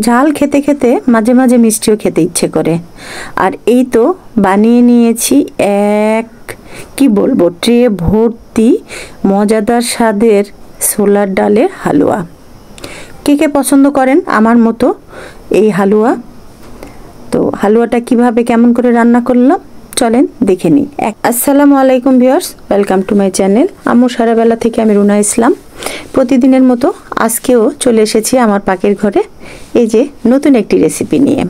ঝাল খেতে খেতে মাঝে মাঝে মিষ্টিও খেতে ইচ্ছে করে। আর এই তো বানিয়ে নিয়েছি এক কি বলবো ট্রে ভর্তি মজাদার স্বাদের ছোলার ডালের হালুয়া। কে কে পছন্দ করেন আমার মতো এই হালুয়া? তো হালুয়াটা কিভাবে কেমন করে রান্না করলাম চলেন দেখে নিই। আসসালামু আলাইকুম viewers, welcome to my channel. আম্মু সারাবেলা থেকে আমি রুনা ইসলাম। প্রতিদিনের মতো আজকেও চলে এসেছি আমার পাকের ঘরে এই যে নতুন একটি রেসিপি নিয়ে।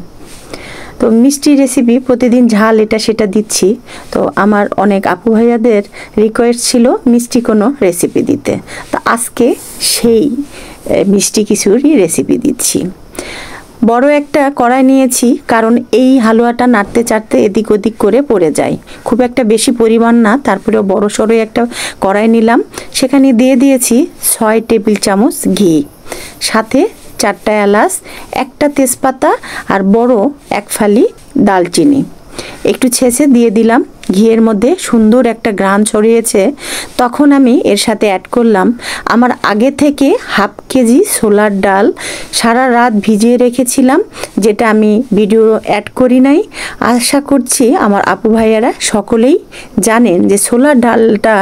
তো মিষ্টি রেসিপি, প্রতিদিন ঝাল এটা সেটা দিচ্ছি। তো আমার অনেক আপু ভাইয়াদের রিকোয়েস্ট ছিল মিষ্টি কোনো রেসিপি দিতে, তো আজকে সেই মিষ্টি কিছুরই রেসিপি দিচ্ছি। বড় একটা কড়াই নিয়েছি, কারণ এই হালুয়াটা নাড়তে চাড়তে এদিক ওদিক করে পড়ে যায়, খুব একটা বেশি পরিমাণ না। তারপরেও বড় সড়ো একটা কড়াই নিলাম, সেখানে দিয়ে দিয়েছি 6 টেবিল চামচ ঘি, সাথে 4টা এলাচ, একটা তেজপাতা আর বড় এক ফালি দালচিনি একটু ছেঁচে দিয়ে দিলাম। ঘিয়ের মধ্যে সুন্দর একটা ঘ্রাণ ছড়িয়েছে, তখন আমি এর সাথে অ্যাড করলাম আমার আগে থেকে হাফ কেজি ছোলার ডাল সারা রাত ভিজিয়ে রেখেছিলাম, যেটা আমি ভিডিও অ্যাড করি নাই। আশা করছি আমার আপু ভাইয়ারা সকলেই জানেন যে ছোলার ডালটা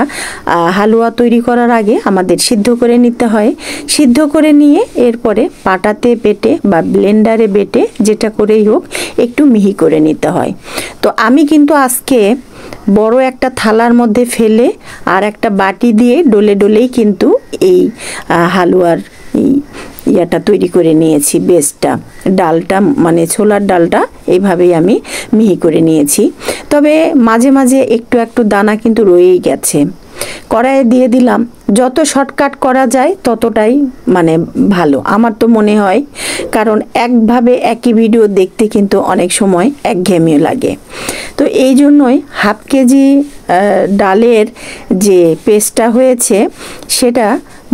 হালুয়া তৈরি করার আগে আমাদের সিদ্ধ করে নিতে হয়। সিদ্ধ করে নিয়ে এরপরে পাটাতে বেটে বা ব্লেন্ডারে বেটে যেটা করেই হোক একটু মিহি করে নিতে হয়। তো আমি কিন্তু আজকে বড় একটা থালার মধ্যে ফেলে আর একটা বাটি দিয়ে ডলে ডলেই কিন্তু এই হালুয়ার ইয়াটা তৈরি করে নিয়েছি। বেসটা, ডালটা মানে ছোলার ডালটা এইভাবেই আমি মিহি করে নিয়েছি। তবে মাঝে মাঝে একটু একটু দানা কিন্তু রয়েই গেছে। কড়াইয়ে দিয়ে দিলাম, যত শর্টকাট করা যায় ততটাই মানে ভালো আমার তো মনে হয়, কারণ একভাবে একই ভিডিও দেখতে কিন্তু অনেক সময় একঘেয়েমি লাগে। তো এই জন্যই হাফ কেজি ডালের যে পেস্টটা হয়েছে সেটা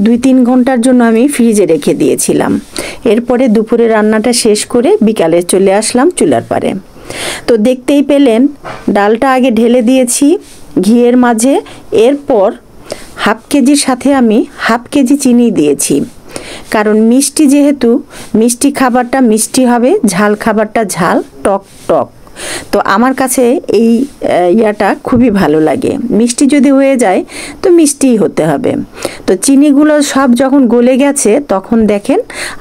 2-3 ঘন্টার জন্য আমি ফ্রিজে রেখে দিয়েছিলাম। এরপরে দুপুরে রান্নাটা শেষ করে বিকালে চলে আসলাম চুলার পারে। তো দেখতেই পেলেন ডালটা আগে ঢেলে দিয়েছি ঘিয়ের মাঝে, এরপর হাফ কেজির সাথে আমি হাফ কেজি চিনি দিয়েছি, কারণ মিষ্টি যেহেতু মিষ্টি খাবারটা মিষ্টি হবে, ঝাল খাবারটা ঝাল, টক টক। তো আমার কাছে এই ইয়াটা খুবই ভালো লাগে। মিষ্টি যদি হয়ে যায় তো মিষ্টিই হতে হবে। তো চিনিগুলো সব যখন গলে গেছে তখন দেখেন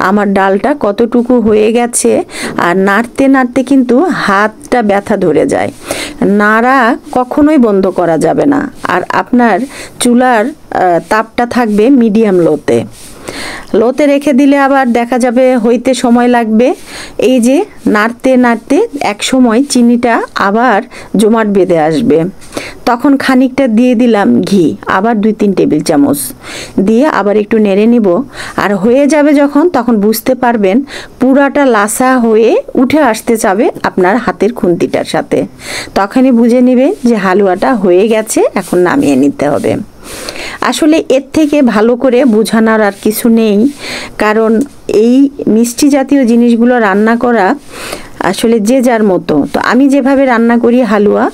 আমার ডালটা কতটুকু হয়ে গেছে, আর নাড়তে নাড়তে কিন্তু হাতটা ব্যথা ধরে যায়। নাড়া কখনোই বন্ধ করা যাবে না, আর আপনার চুলার তাপটা থাকবে মিডিয়াম লোতে রেখে দিলে আবার দেখা যাবে হইতে সময় লাগবে। এই যে নাড়তে নাড়তে এক সময় চিনিটা আবার জমাট বেঁধে আসবে, তখন খানিকটা দিয়ে দিলাম ঘি, আবার 2-3 টেবিল চামচ দিয়ে আবার একটু নেড়ে নিব। আর হয়ে যাবে যখন, তখন বুঝতে পারবেন পুরাটা লাসা হয়ে উঠে আসতে যাবে আপনার হাতের খুন্তিটার সাথে, তখনই বুঝে নেবেন যে হালুয়াটা হয়ে গেছে, এখন নামিয়ে নিতে হবে। আসলে এর থেকে ভালো করে বোঝানোর আর কিছু নেই, কারণ এই মিষ্টি জাতীয় জিনিসগুলো রান্না করা আসলে যে যার মতো। তো আমি যেভাবে রান্না করি হালুয়া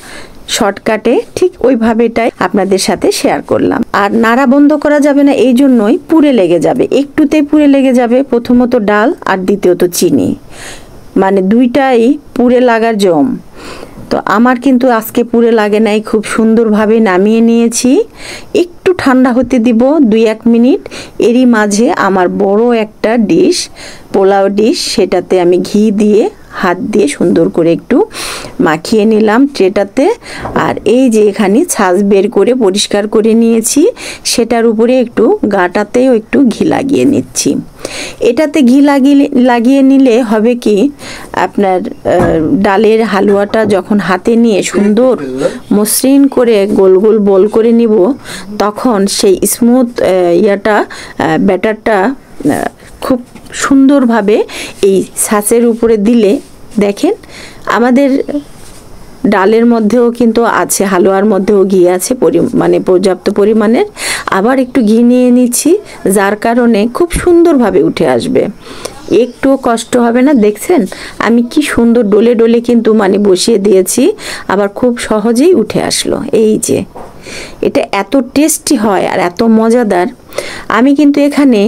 শর্টকাটে, ঠিক ওইভাবেটাই আপনাদের সাথে শেয়ার করলাম। আর নাড়া বন্ধ করা যাবে না, এই জন্যই পুড়ে লেগে যাবে, একটুতেই পুড়ে লেগে যাবে। প্রথমত ডাল আর দ্বিতীয়ত চিনি, মানে দুইটাই পুড়ে লাগার জম। তো আমার কিন্তু আজকে পুড়ে লাগে নাই, খুব সুন্দরভাবে নামিয়ে নিয়েছি। একটু ঠান্ডা হতে দিব 2-1 মিনিট। এরই মাঝে আমার বড় একটা ডিশ, পোলাও ডিশ, সেটাতে আমি ঘি দিয়ে হাত দিয়ে সুন্দর করে একটু মাখিয়ে নিলাম ট্রেটাতে। আর এই যে এখানে ছাঁচ বের করে পরিষ্কার করে নিয়েছি, সেটার উপরে একটু গাটাতেও একটু ঘি লাগিয়ে নিচ্ছি। এটাতে ঘি লাগিয়ে নিলে হবে কি, আপনার ডালের হালুয়াটা যখন হাতে নিয়ে সুন্দর মসৃণ করে গোল গোল বল করে নিব, তখন সেই স্মুথ ব্যাটারটা খুব সুন্দরভাবে এই ছাঁচের উপরে দিলে দেখেন আমাদের ডালের মধ্যেও কিন্তু আছে, হালুয়ার মধ্যেও ঘি আছে মানে পর্যাপ্ত পরিমাণের। আবার একটু ঘি নিয়ে নিচ্ছি, যার কারণে খুব সুন্দরভাবে উঠে আসবে, একটুও কষ্ট হবে না। দেখছেন আমি কি সুন্দর ডলে ডলে কিন্তু মানে বসিয়ে দিয়েছি, আবার খুব সহজেই উঠে আসলো। এই যে এটা এত টেস্টি হয় আর এত মজাদার। আমি কিন্তু এখানে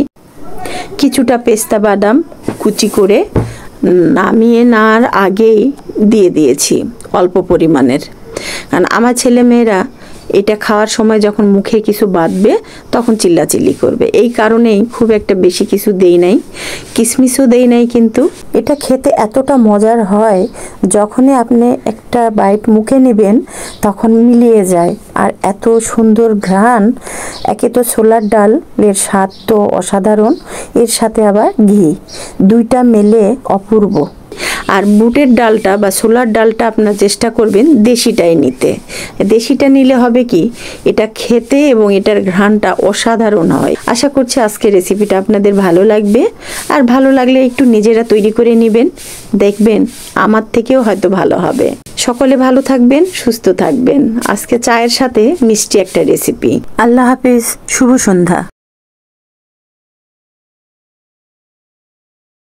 কিছুটা পেস্তা বাদাম কুচি করে নামিয়ে নেওয়ার আগেই দিয়ে দিয়েছি অল্প পরিমাণের, কারণ আমার ছেলেমেয়েরা এটা খাওয়ার সময় যখন মুখে কিছু বাঁধবে তখন চিল্লাচিল্লি করবে। এই কারণেই খুব একটা বেশি কিছু দেই নাই, কিশমিশও দেই নাই। কিন্তু এটা খেতে এতটা মজার হয়, যখনই আপনি একটা বাইট মুখে নেবেন তখন মিলিয়ে যায়। আর এত সুন্দর ঘ্রাণ, একে তো ছোলার ডালের স্বাদ তো অসাধারণ, এর সাথে আবার ঘি, দুইটা মেলে অপূর্ব। আর বুটের ডালটা বা ছোলার ডালটা আপনার চেষ্টা করবেন দেশিটাই নিতে। দেশিটা নিলে হবে কি, এটা খেতে এবং এটার ঘ্রাণটা অসাধারণ হয়। আশা করছি আজকের রেসিপিটা আপনাদের ভালো লাগবে, আর ভালো লাগলে একটু নিজেরা তৈরি করে নেবেন, দেখবেন আমার থেকেও হয়তো ভালো হবে। সকলে ভালো থাকবেন, সুস্থ থাকবেন। আজকে চায়ের সাথে মিষ্টি একটা রেসিপি। আল্লাহ হাফেজ, শুভ সন্ধ্যা।